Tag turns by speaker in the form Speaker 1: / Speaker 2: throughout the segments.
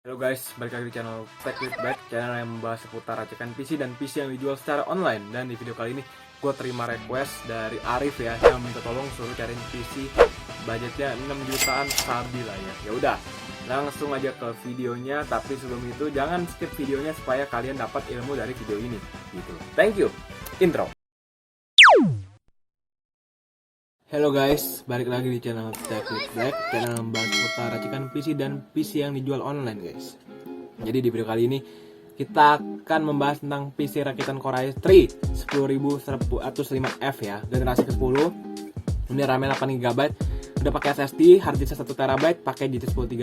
Speaker 1: Halo guys, balik lagi di channel Tech with Bad, channel yang membahas seputar racikan PC dan PC yang dijual secara online. Dan di video kali ini gue terima request dari Arif ya, yang minta tolong suruh cariin PC budgetnya 6 jutaan stabil lah ya. Ya udah, langsung aja ke videonya. Tapi sebelum itu jangan skip videonya supaya kalian dapat ilmu dari video ini. Gitu. Thank you. Intro. Halo guys, balik lagi di channel Tech with Black, channel yang membahas seputar racikan PC dan PC yang dijual online guys. Jadi di video kali ini kita akan membahas tentang PC rakitan Core i3 10105F ya, generasi ke-10. Ini RAM 8GB, udah pakai SSD, hard disk 1TB, pakai GT 1030.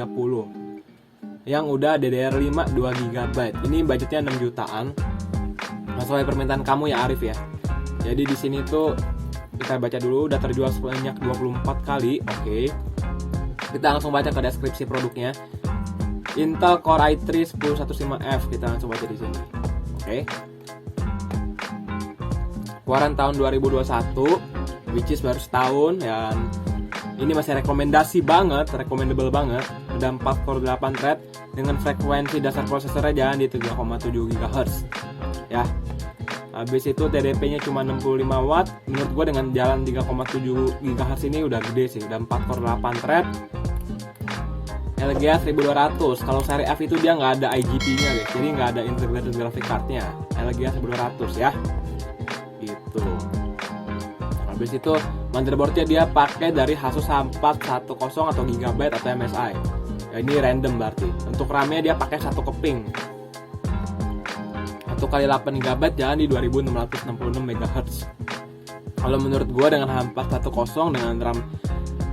Speaker 1: Yang udah DDR5 2GB. Ini budgetnya 6 jutaan. Sesuai permintaan kamu ya Arif ya. Jadi di sini tuh kita baca dulu, udah terjual sebanyak 24 kali. Oke. Kita langsung baca ke deskripsi produknya. Intel Core i3 10105F, kita langsung baca di sini. Oke. Keluaran tahun 2021, which is baru setahun, dan ini masih rekomendasi banget, recommendable banget. Ada 4 core 8 thread dengan frekuensi dasar prosesornya jangan di 3,7 GHz. Ya. Habis itu TDP-nya cuma 65 watt. Menurut gue dengan jalan 3,7 GHz ini udah gede sih. Udah 4 core 8 thread. LGA 1200. Kalau seri F itu dia nggak ada IGP-nya guys. Jadi nggak ada integrated graphic card-nya. LGA 1200 ya. Gitu. Habis itu motherboard-nya dia pakai dari Asus A410 atau GB atau MSI. Ya, ini random berarti. Untuk RAM-nya dia pakai 1 keping. 1 kali 8 GB jalan di 2666 MHz. Kalau menurut gua dengan A410 dengan RAM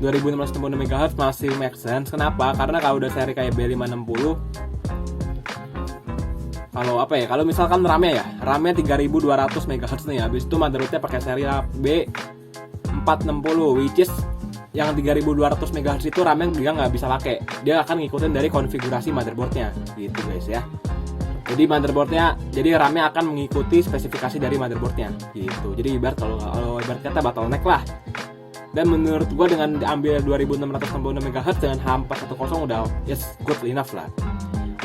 Speaker 1: 2666 MHz masih make sense. Kenapa? Karena kalau udah seri kayak B560, kalau apa ya? Kalau misalkan RAM-nya 3200 MHz nih, habis itu motherboard-nya pakai seri B460, which is yang 3200 MHz itu RAM-nya dia nggak bisa pakai. Dia akan ngikutin dari konfigurasi motherboard-nya, gitu guys ya. Jadi motherboardnya, jadi RAM-nya akan mengikuti spesifikasi dari motherboardnya, gitu. Jadi ibarat kalau ibarat kata bottleneck lah. Dan menurut gua dengan diambil 2666 MHz dengan H410 udah yes good enough lah.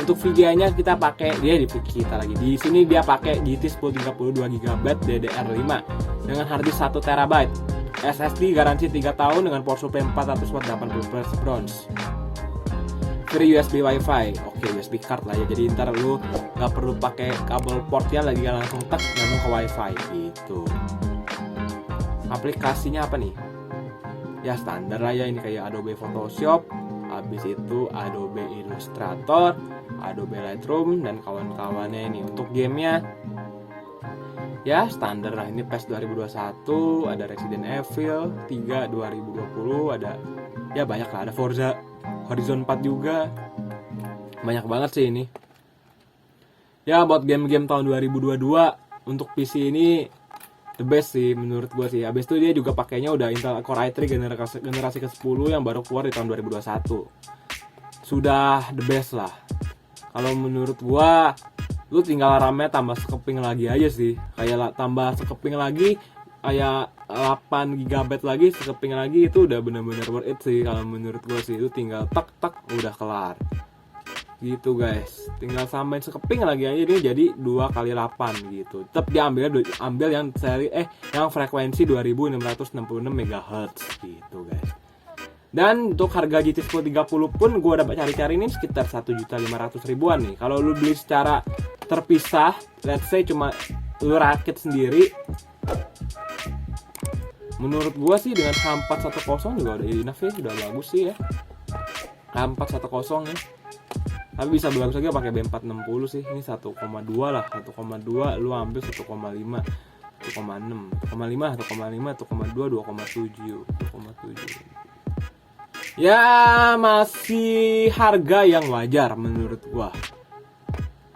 Speaker 1: Untuk VGA-nya kita pakai kita lagi. Di sini dia pakai GT 1032 GB DDR5 dengan hard disk 1 TB. SSD garansi 3 tahun dengan power supply 400 watt 80 bronze. Free USB Wi-Fi, oke USB card lah ya. Jadi ntar lu nggak perlu pakai kabel portnya lagi, langsung nyambung ke Wi-Fi gitu. Aplikasinya apa nih? Ya standar lah ya, ini kayak Adobe Photoshop, habis itu Adobe Illustrator, Adobe Lightroom dan kawan-kawannya ini. Untuk gamenya ya standar lah, ini PES 2021, ada Resident Evil 3 2020, ada ya banyak lah, ada Forza Horizon 4 juga. Banyak banget sih ini. Ya buat game-game tahun 2022 untuk PC ini the best sih menurut gua sih. Habis itu dia juga pakainya udah Intel Core i3 generasi ke-10 yang baru keluar di tahun 2021. Sudah the best lah. Kalau menurut gua lu tinggal RAM-nya tambah sekeping lagi aja sih. Kayak tambah sekeping lagi, kayak 8 GB lagi, sekeping lagi, itu udah bener-bener worth it sih kalau menurut gue sih. Itu tinggal tak udah kelar gitu guys, tinggal sampai sekeping lagi aja dia jadi 2 kali 8 gitu. Tetap diambil yang seri yang frekuensi 2666 MHz gitu guys. Dan untuk harga GT 1030 pun gue udah cari-cari ini sekitar 1.500.000-an nih. Kalau lu beli secara terpisah, let's say cuma lu rakit sendiri, menurut gua sih dengan H410 juga udah enough ya, udah bagus sih ya. H410 ya. Tapi bisa bagus lagi pakai B460 sih. Ini 1,2 lah, 1,2 lu ambil 1,5, 1,6, 1,5, 1,2, 2,7. Ya masih harga yang wajar menurut gua.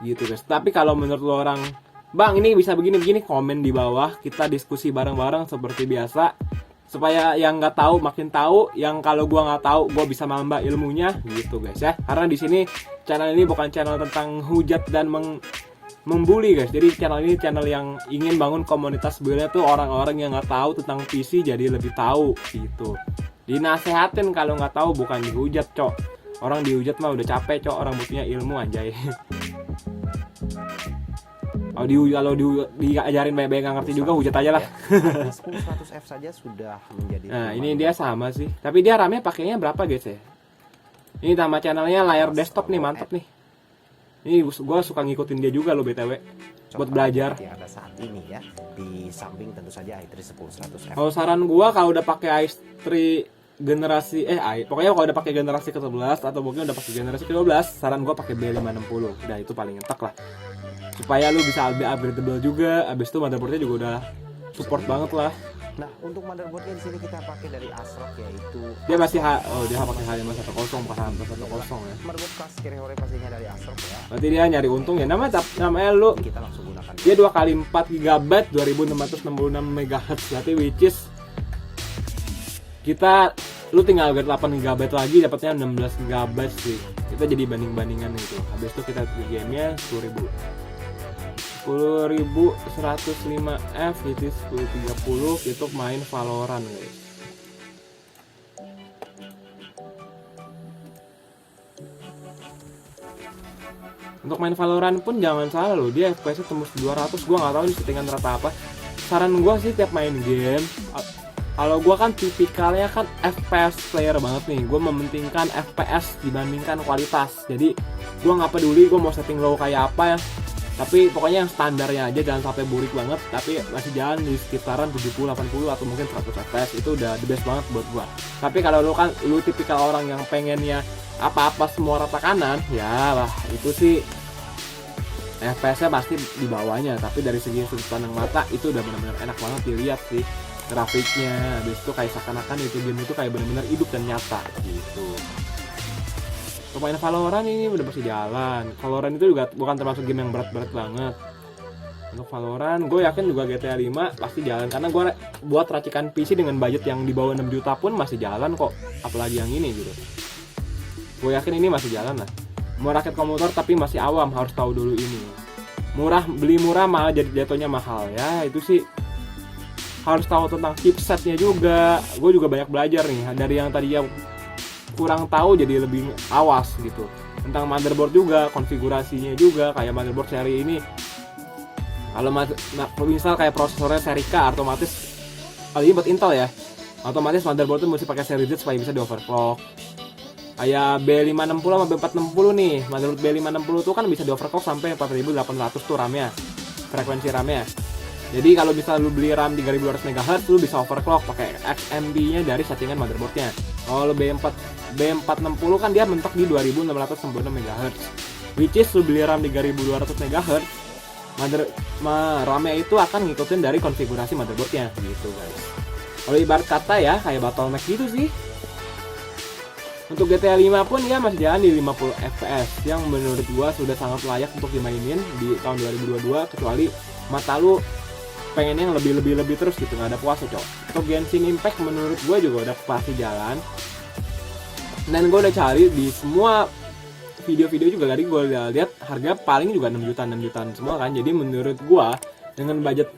Speaker 1: Gitu guys. Tapi kalau menurut lo orang, Bang ini bisa begini-begini, komen di bawah, kita diskusi bareng-bareng seperti biasa, supaya yang nggak tahu makin tahu, yang kalau gua nggak tahu gua bisa nambah ilmunya gitu guys ya. Karena di sini channel ini bukan channel tentang hujat dan membuli guys. Jadi channel ini channel yang ingin bangun komunitas sebenarnya tuh orang-orang yang nggak tahu tentang PC jadi lebih tahu gitu. Dinasehatin kalau nggak tahu, bukan dihujat cok. Orang dihujat mah udah capek cok, orang butuhnya ilmu anjay. Kalau diajarin banyak-banyak nggak ngerti juga, hujat aja lah.
Speaker 2: 100F saja sudah menjadi.
Speaker 1: Nah ini dia sama sih, tapi dia RAM-nya pakainya berapa guys ya? Ini nama channelnya layar desktop nih, mantep nih. Ini gue suka ngikutin dia juga loh BTW, buat belajar.
Speaker 2: Yang ada saat ini ya, di samping tentu saja i3 10100F.
Speaker 1: Kalau saran gue kalau udah pakai i3 generasi pokoknya kalau udah pakai generasi ke-11 atau mungkin udah pakai generasi ke-12, saran gue pakai B560. Udah itu paling ngetak lah. Supaya lu bisa lebih upgradable juga. Abis itu motherboardnya juga udah support banget lah.
Speaker 2: Nah, untuk motherboardnya di sini kita pakai dari ASRock, yaitu
Speaker 1: Dia masih dia pakai H510 bukan H510 ya.
Speaker 2: motherboard kelas Cherry Hore pastinya dari ASRock ya.
Speaker 1: Berarti dia nyari untung ya. Namanya lu
Speaker 2: Kita langsung gunakan.
Speaker 1: dia 2x4 GB 2666 MHz. Berarti which is lu tinggal upgrade 8 GB lagi dapatnya 16 GB sih. Kita jadi banding-bandingan itu. Habis itu kita ke gamenya 10.105F itu 1030 itu main Valorant guys. Untuk main Valorant pun jangan salah loh, dia FPS-nya tembus 200. Gua nggak tahu ini settingan rata apa. Saran gua sih tiap main game, kalau gua kan tipikalnya kan FPS player banget nih. Gua mementingkan FPS dibandingkan kualitas. Jadi gua nggak peduli gua mau setting low kayak apa ya. Tapi pokoknya yang standarnya aja, jangan sampai burik banget, tapi masih jalan di sekitaran 70, 80 atau mungkin 100 fps. Itu udah the best banget buat gua. Tapi kalau lu tipikal orang yang pengennya apa-apa semua rata kanan, ya lah itu sih FPS-nya pasti di bawahnya. Tapi dari segi sudut pandang mata itu udah benar-benar enak banget dilihat sih grafiknya. Habis itu kayak seakan-akan itu game itu kayak benar-benar hidup dan nyata gitu. Untuk main Valorant ini udah pasti jalan. Valorant itu juga bukan termasuk game yang berat-berat banget. Untuk Valorant, gue yakin juga GTA 5 pasti jalan. Karena gue buat racikan PC dengan budget yang di bawah 6 juta pun masih jalan kok. Apalagi yang ini gitu. Gue yakin ini masih jalan lah. Mau rakit komputer tapi masih awam, harus tahu dulu ini. Beli murah malah jadi jatuhnya mahal. Ya itu sih harus tahu tentang chipsetnya juga. Gue juga banyak belajar nih. Dari yang tadi yang kurang tahu jadi lebih awas gitu tentang motherboard juga, konfigurasinya juga. Kayak motherboard seri ini kalau misal kayak prosesornya seri K, otomatis ini buat Intel ya, otomatis motherboard itu mesti pakai seri Z supaya bisa di overclock. Kayak B560 sama B460 nih, motherboard B560 tuh kan bisa di overclock sampai 4800 tuh RAM-nya, frekuensi RAM-nya. Jadi kalau bisa lu beli RAM 3200 MHz, lu bisa overclock pakai XMB-nya dari settingan motherboardnya. Kalau B460 kan dia mentok di 2696 MHz. Which is lu beli RAM 3200 MHz, RAM-nya itu akan ngikutin dari konfigurasi motherboardnya gitu guys. Kalau ibarat kata ya kayak bottleneck gitu sih. Untuk GTA 5 pun ya masih jalan di 50 fps yang menurut gua sudah sangat layak untuk dimainin di tahun 2022, kecuali mata lu pengen yang lebih terus gitu, nggak ada puasnya cok. Untuk Genshin Impact menurut gue juga udah pasti jalan, dan gue udah cari di semua video-video juga, tadi gue udah lihat harga paling juga 6 jutaan semua kan. Jadi menurut gue dengan budget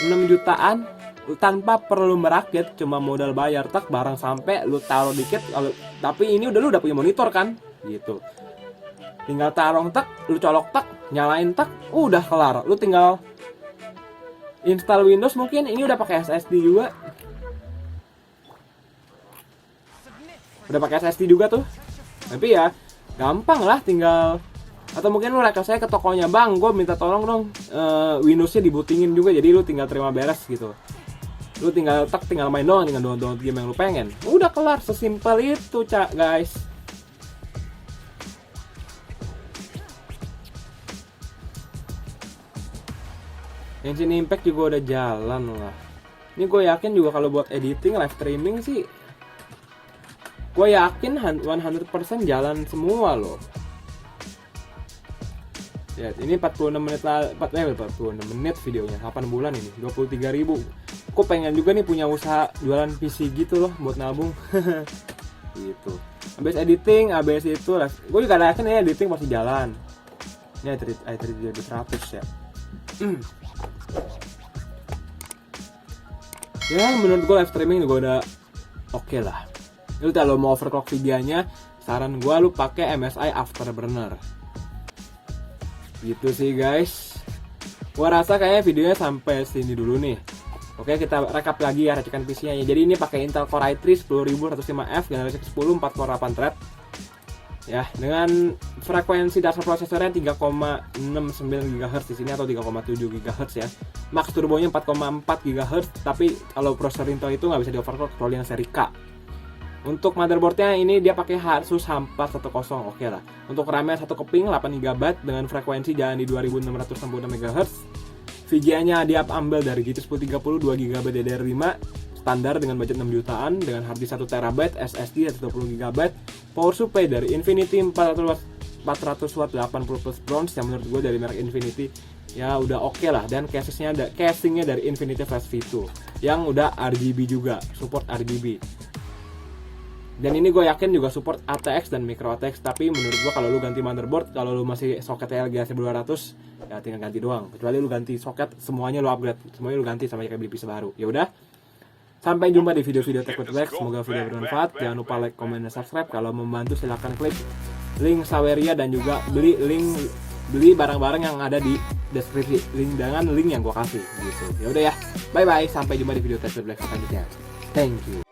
Speaker 1: 6 jutaan tanpa perlu merakit, cuma modal bayar tak barang sampai lu taruh dikit, tapi ini lu udah punya monitor kan gitu, tinggal taruh tak, lu colok tak, nyalain tak, udah kelar. Lu tinggal install Windows, mungkin ini udah pakai SSD juga. Udah pakai SSD juga tuh. Tapi ya gampang lah, tinggal atau mungkin lu request saya ke tokonya, "Bang, gue minta tolong dong Windowsnya dibootingin juga." Jadi lu tinggal terima beres gitu. Lu tinggal main doang, tinggal download game yang lu pengen. Udah kelar, sesimpel itu, guys. Genshin Impact juga udah jalan lah. Ini gue yakin juga kalau buat editing, live streaming sih, gue yakin 100% jalan semua loh. Ya, ini 46 menit videonya, 8 bulan ini, 23.000. Gue pengen juga nih punya usaha jualan PC gitu loh buat nabung. Gitu. Habis editing, habis itu gue juga yakin ya editing pasti jalan. Ini i3 100 ya. Ya menurut gue live streaming juga udah oke lah. Lu kalau mau overclock videonya saran gua lu pakai MSI Afterburner. Gitu sih guys. Gua rasa kayaknya videonya sampai sini dulu nih. Oke, kita rekap lagi ya racikan PC-nya. Jadi ini pakai Intel Core i3 10105F generasi ke-10 4 core 8 thread. Ya, dengan frekuensi dasar prosesornya 3,69 GHz di sini atau 3,7 GHz ya. Max turbonya 4,4 GHz, tapi kalau prosesor Intel itu nggak bisa di overclock kecuali yang seri K. Untuk motherboardnya ini dia pakai Asus H410, oke lah. Untuk RAM-nya 1 keping 8 GB dengan frekuensi jalan di 2666 MHz. VGA-nya dia ambil dari GT 1030 2 GB DDR5 standar dengan budget 6 jutaan dengan hard disk 1 TB, SSD 120 GB. Power supply dari Infinity 400 watt 80 plus bronze yang menurut gue dari merek Infinity ya udah oke lah, dan casingnya dari Infinity Flash V2 yang udah RGB juga, support RGB. Dan ini gue yakin juga support ATX dan micro ATX, tapi menurut gue kalau lu ganti motherboard, kalau lu masih soketnya LGA 1200 ya tinggal ganti doang. Kecuali lu ganti soket, semuanya lu upgrade, semuanya lu ganti sama kayak beli PC baru. Ya udah. Sampai jumpa di video-video Tech with Black. Semoga video bermanfaat. Jangan lupa like, comment, dan subscribe. Kalau membantu silahkan klik link Saweria dan juga beli barang-barang yang ada di deskripsi dengan link yang gue kasih gitu. Ya udah ya. Bye bye. Sampai jumpa di video Tech with Black selanjutnya. Thank you.